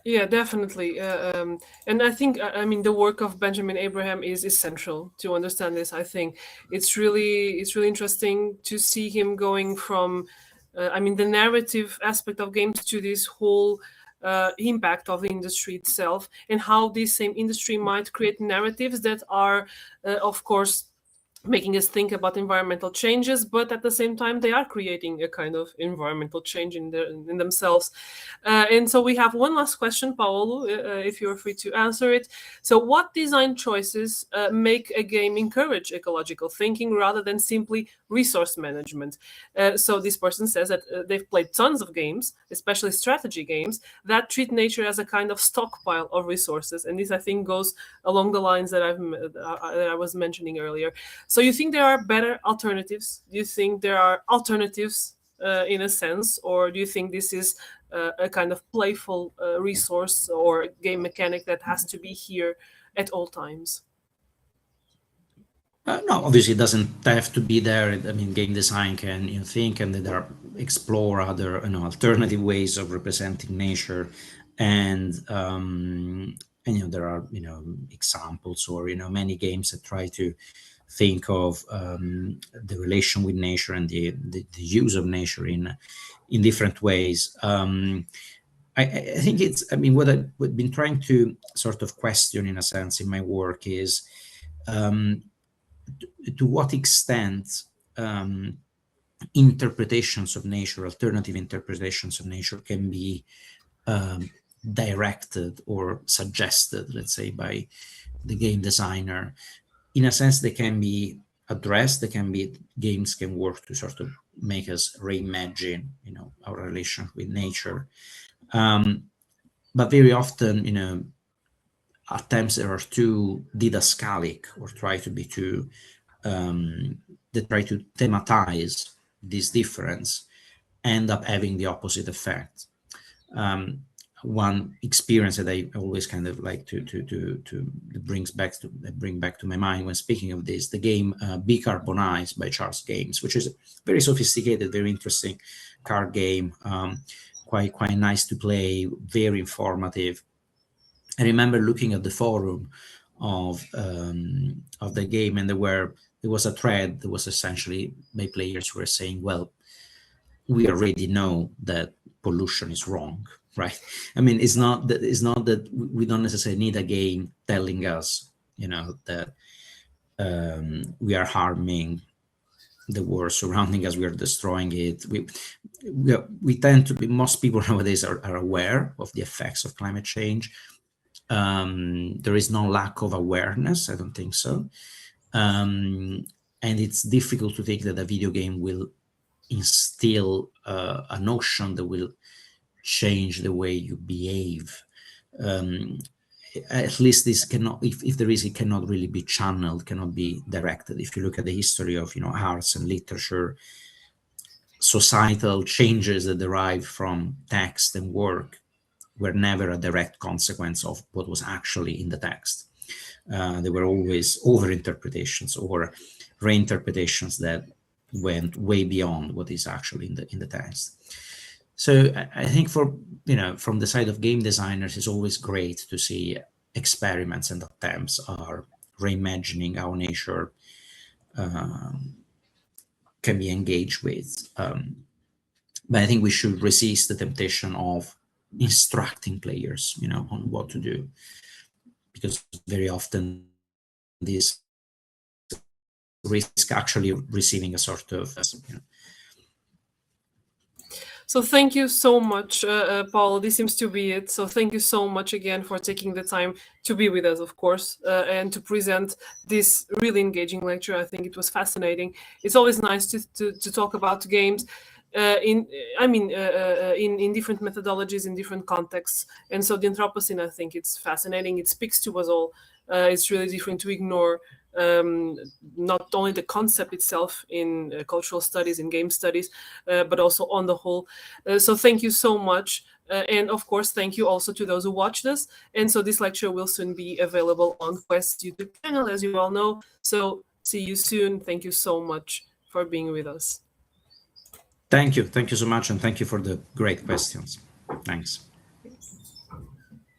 Yeah, definitely. And I think, I mean, the work of Benjamin Abraham is essential to understand this. I think it's really interesting to see him going from, I mean, the narrative aspect of games to this whole impact of the industry itself, and how this same industry might create narratives that are, of course, making us think about environmental changes, but at the same time they are creating a kind of environmental change in themselves. And so we have one last question, Paolo, if you're free to answer it. So what design choices make a game encourage ecological thinking rather than simply resource management? So this person says that they've played tons of games, especially strategy games, that treat nature as a kind of stockpile of resources, and this, I think, goes along the lines that I was mentioning earlier. So you think there are better alternatives? Do you think there are alternatives in a sense, or do you think this is a kind of playful resource or game mechanic that has to be here at all times? No, obviously it doesn't have to be there. I mean, game design can think and there are explore other alternative ways of representing nature, and there are examples, or many games that try to think of the relation with nature and the use of nature in different ways. I think it's, I mean, what I've been trying to sort of question in a sense in my work is to what extent interpretations of nature, alternative interpretations of nature, can be directed or suggested, let's say, by the game designer. In a sense, they can be addressed. Games can work to sort of make us reimagine, our relation with nature. But very often, attempts that are too didascalic or try to be too, they try to thematize this difference, end up having the opposite effect. One experience that I always kind of like to bring back to my mind when speaking of this, the game Bicarbonized by Charles Games, which is a very sophisticated, very interesting card game, quite nice to play, very informative. I remember looking at the forum of the game, and there was a thread that was essentially by players who were saying, well, we already know that pollution is wrong, right? I mean, it's not that we don't necessarily need a game telling us, that we are harming the world surrounding us, we are destroying it. We tend to be, most people nowadays are aware of the effects of climate change. There is no lack of awareness, I don't think so. And it's difficult to think that a video game will instill a notion that will change the way you behave. At least this cannot, if there is, it cannot really be channeled, cannot be directed. If you look at the history of arts and literature, societal changes that derive from text and work were never a direct consequence of what was actually in the text. There were always overinterpretations or reinterpretations that went way beyond what is actually in the text. So I think from the side of game designers, it's always great to see experiments and attempts are reimagining how nature can be engaged with. But I think we should resist the temptation of instructing players, on what to do, because very often this risk actually receiving a sort of, So thank you so much, Paul. This seems to be it. So thank you so much again for taking the time to be with us, of course, and to present this really engaging lecture. I think it was fascinating. It's always nice to talk about games in different methodologies, in different contexts. And so the Anthropocene, I think it's fascinating. It speaks to us all. It's really different to ignore not only the concept itself in cultural studies and game studies, but also on the whole. So thank you so much. And of course, thank you also to those who watched us. And so this lecture will soon be available on Quest's YouTube channel, as you all know. So see you soon. Thank you so much for being with us. Thank you so much, and thank you for the great questions. Thanks.